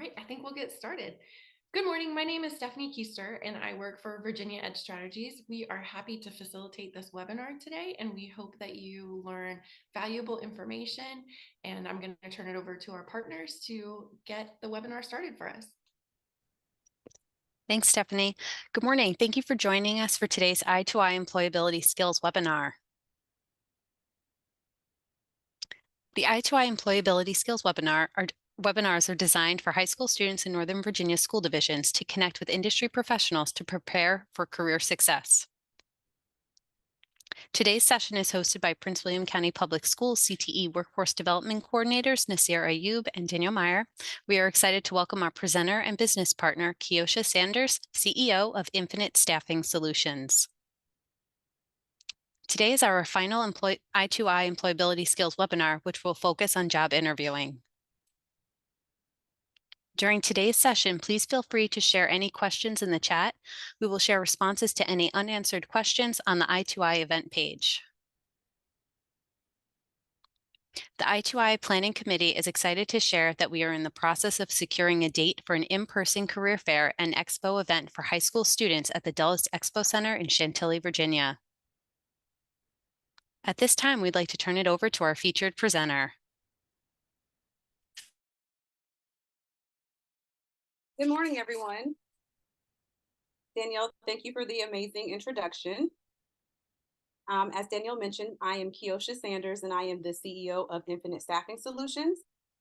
right, I think we'll get started. Good morning. My name is Stephanie Keister, and I work for Virginia Edge Strategies. We are happy to facilitate this webinar today, and we hope that you learn valuable information. And I'm going to turn it over to our partners to get the webinar started for us. Thanks, Stephanie. Good morning. Thank you for joining us for today's I2I Employability Skills webinar. The I2I Employability Skills webinars are designed for high school students in Northern Virginia school divisions to connect with industry professionals to prepare for career success. Today's session is hosted by Prince William County Public Schools CTE Workforce Development Coordinators Nasir Ayub and Daniel Meyer. We are excited to welcome our presenter and business partner, Kiosha Sanders, CEO of Infinite Staffing Solutions. Today is our final I2I Employability Skills webinar, which will focus on job interviewing. During today's session, please feel free to share any questions in the chat. We will share responses to any unanswered questions on the I2I event page. The I2I Planning Committee is excited to share that we are in the process of securing a date for an in-person career fair and expo event for high school students at the Dulles Expo Center in Chantilly, Virginia. At this time, we'd like to turn it over to our featured presenter. Good morning, everyone. Danielle, thank you for the amazing introduction. As Danielle mentioned, I am Kiosha Sanders, and I am the CEO of Infinite Staffing Solutions.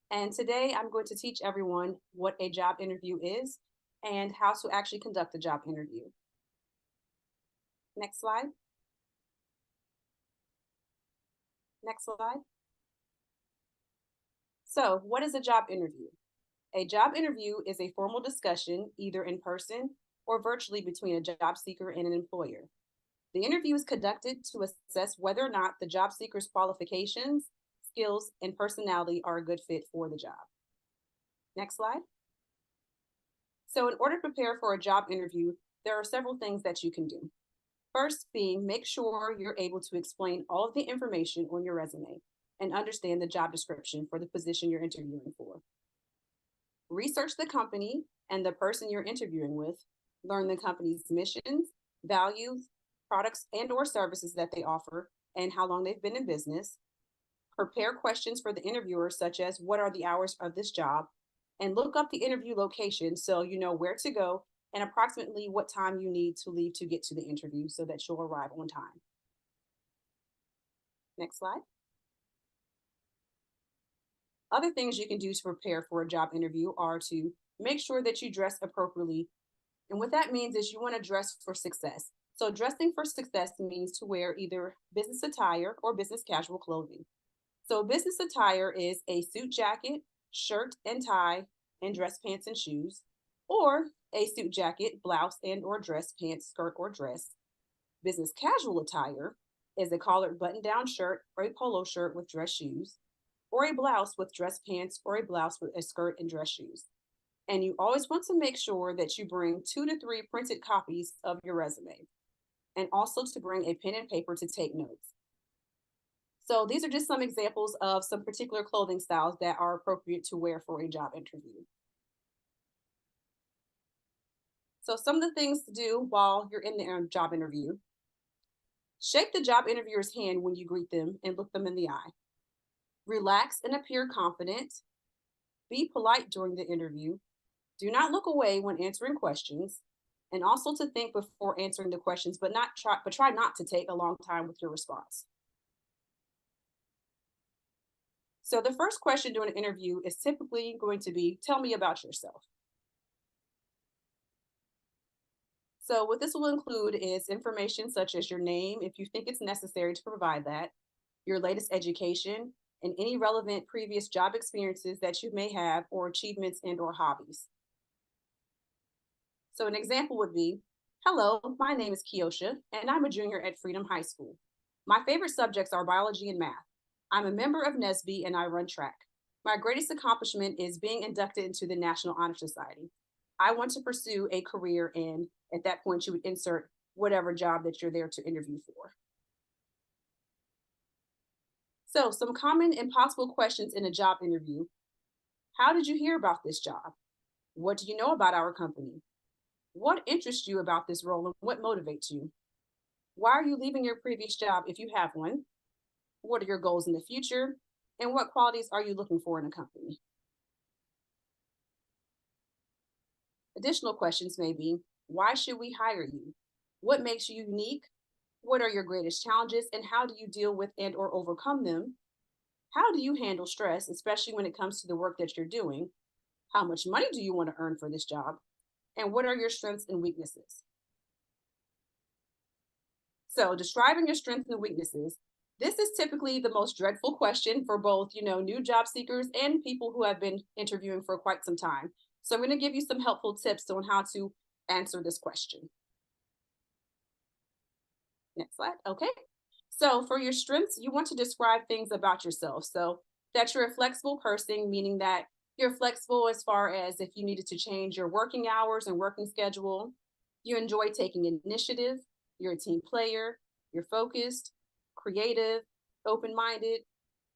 And today I'm going to teach everyone what a job interview is and how to actually conduct a job interview. Next slide. Next slide. So, what is a job interview? A job interview is a formal discussion, either in person or virtually, between a job seeker and an employer. The interview is conducted to assess whether or not the job seeker's qualifications, skills, and personality are a good fit for the job. Next slide. So in order to prepare for a job interview, there are several things that you can do. First being, make sure you're able to explain all of the information on your resume and understand the job description for the position you're interviewing for. Research the company and the person you're interviewing with. Learn the company's missions, values, products and/or services that they offer, and how long they've been in business. Prepare questions for the interviewer, such as what are the hours of this job, and look up the interview location so you know where to go and approximately what time you need to leave to get to the interview so that you'll arrive on time. Next slide. Other things you can do to prepare for a job interview are to make sure that you dress appropriately. And what that means is you want to dress for success. So dressing for success means to wear either business attire or business casual clothing. So business attire is a suit jacket, shirt and tie, and dress pants and shoes, or a suit jacket, blouse and/or dress pants, skirt or dress. Business casual attire is a collared button-down shirt or a polo shirt with dress shoes, or a blouse with dress pants or a blouse with a skirt and dress shoes. And you always want to make sure that you bring 2 to 3 printed copies of your resume, and also to bring a pen and paper to take notes. So these are just some examples of some particular clothing styles that are appropriate to wear for a job interview. So some of the things to do while you're in the job interview: shake the job interviewer's hand when you greet them and look them in the eye. Relax and appear confident. Be polite during the interview. Do not look away when answering questions, and also to think before answering the questions, but try not to take a long time with your response. So the first question during an interview is typically going to be, tell me about yourself. So what this will include is information such as your name, if you think it's necessary to provide that, your latest education, and any relevant previous job experiences that you may have, or achievements and/or hobbies. So an example would be, hello, my name is Kiosha, and I'm a junior at Freedom High School. My favorite subjects are biology and math. I'm a member of NSBE and I run track. My greatest accomplishment is being inducted into the National Honor Society. I want to pursue a career in, at that point you would insert whatever job that you're there to interview for. So some common and possible questions in a job interview. How did you hear about this job? What do you know about our company? What interests you about this role and what motivates you? Why are you leaving your previous job if you have one? What are your goals in the future? And what qualities are you looking for in a company? Additional questions may be, why should we hire you? What makes you unique? What are your greatest challenges and how do you deal with and or overcome them? How do you handle stress, especially when it comes to the work that you're doing? How much money do you want to earn for this job? And what are your strengths and weaknesses? So, describing your strengths and weaknesses. This is typically the most dreadful question for both, new job seekers and people who have been interviewing for quite some time. So, I'm going to give you some helpful tips on how to answer this question. Next slide. Okay. So, for your strengths, you want to describe things about yourself. So, that you're a flexible person, meaning that you're flexible as far as if you needed to change your working hours and working schedule. You enjoy taking initiative, you're a team player, you're focused, creative, open minded,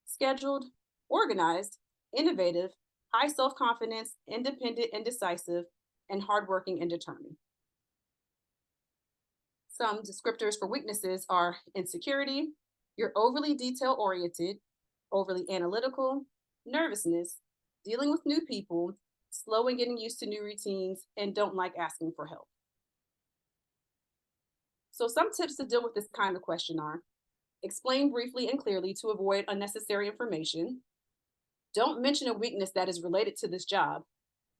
scheduled, organized, innovative, high self confidence, independent and decisive, and hardworking and determined. Some descriptors for weaknesses are insecurity, you're overly detail oriented, overly analytical, nervousness, dealing with new people, slow in getting used to new routines, and don't like asking for help. So, some tips to deal with this kind of question are explain briefly and clearly to avoid unnecessary information. Don't mention a weakness that is related to this job,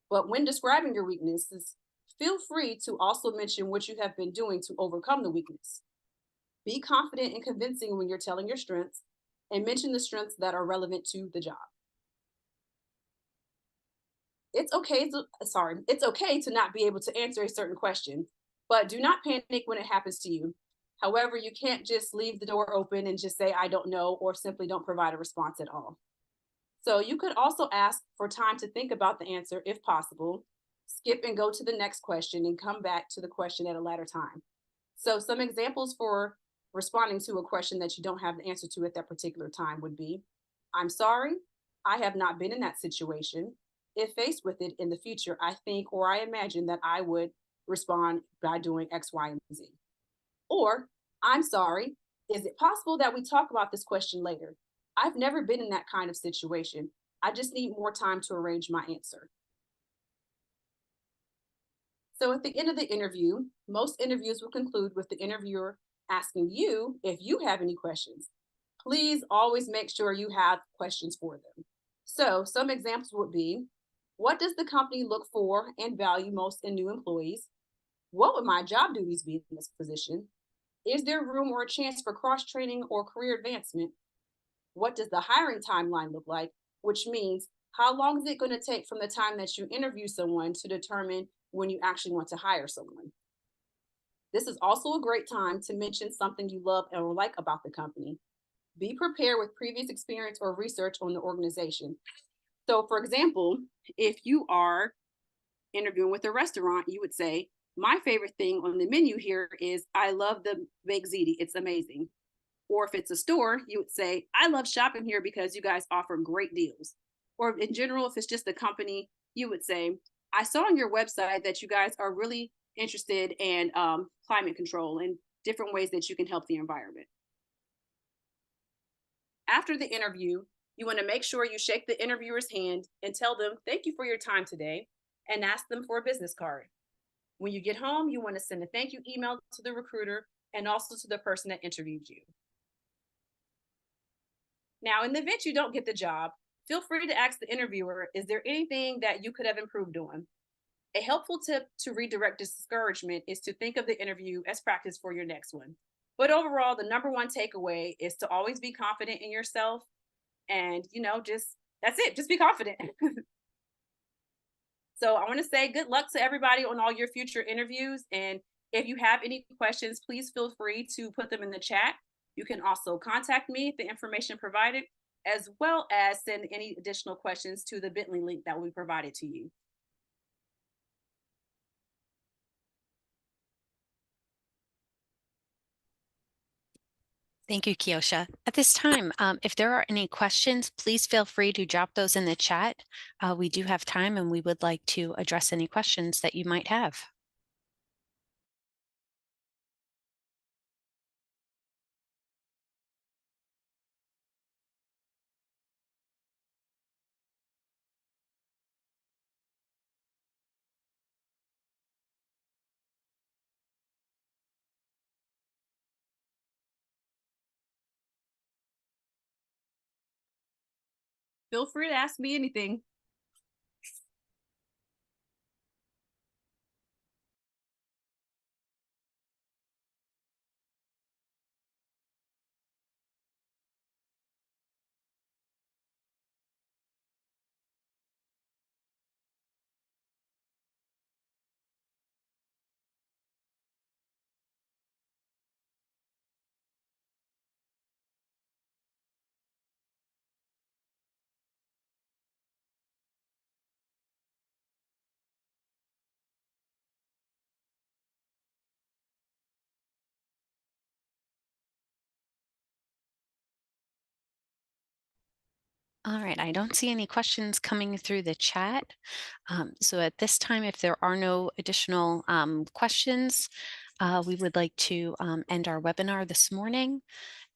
but when describing your weaknesses, feel free to also mention what you have been doing to overcome the weakness. Be confident and convincing when you're telling your strengths and mention the strengths that are relevant to the job. It's okay to not be able to answer a certain question, but do not panic when it happens to you. However, you can't just leave the door open and just say, I don't know, or simply don't provide a response at all. So you could also ask for time to think about the answer if possible, skip and go to the next question and come back to the question at a later time. So some examples for responding to a question that you don't have the answer to at that particular time would be, I'm sorry, I have not been in that situation. If faced with it in the future, I think or I imagine that I would respond by doing X, Y, and Z. Or, I'm sorry, is it possible that we talk about this question later? I've never been in that kind of situation. I just need more time to arrange my answer. So at the end of the interview, most interviews will conclude with the interviewer asking you if you have any questions. Please always make sure you have questions for them. So some examples would be, what does the company look for and value most in new employees? What would my job duties be in this position? Is there room or a chance for cross training or career advancement? What does the hiring timeline look like? Which means, how long is it going to take from the time that you interview someone to determine when you actually want to hire someone? This is also a great time to mention something you love or like about the company. Be prepared with previous experience or research on the organization. So, for example, if you are interviewing with a restaurant, you would say, my favorite thing on the menu here is I love the baked ziti. It's amazing. Or if it's a store, you would say, I love shopping here because you guys offer great deals. Or in general, if it's just a company, you would say, I saw on your website that you guys are really interested in climate control and different ways that you can help the environment. After the interview, you want to make sure you shake the interviewer's hand and tell them, thank you for your time today, and ask them for a business card. When you get home, you want to send a thank you email to the recruiter and also to the person that interviewed you. Now, in the event you don't get the job, feel free to ask the interviewer, is there anything that you could have improved on? A helpful tip to redirect discouragement is to think of the interview as practice for your next one. But overall, the number one takeaway is to always be confident in yourself and, that's it, just be confident. So I want to say good luck to everybody on all your future interviews. And if you have any questions, please feel free to put them in the chat. You can also contact me at the information provided, as well as send any additional questions to the Bitly link that we provided to you. Thank you, Kiosha. At this time, if there are any questions, please feel free to drop those in the chat. We do have time and we would like to address any questions that you might have. Feel free to ask me anything. All right, I don't see any questions coming through the chat. So at this time, if there are no additional questions, we would like to end our webinar this morning.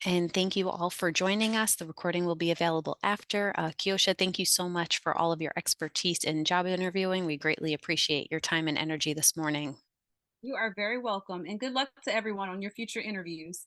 And thank you all for joining us. The recording will be available after. Kiosha, thank you so much for all of your expertise in job interviewing. We greatly appreciate your time and energy this morning. You are very welcome, and good luck to everyone on your future interviews.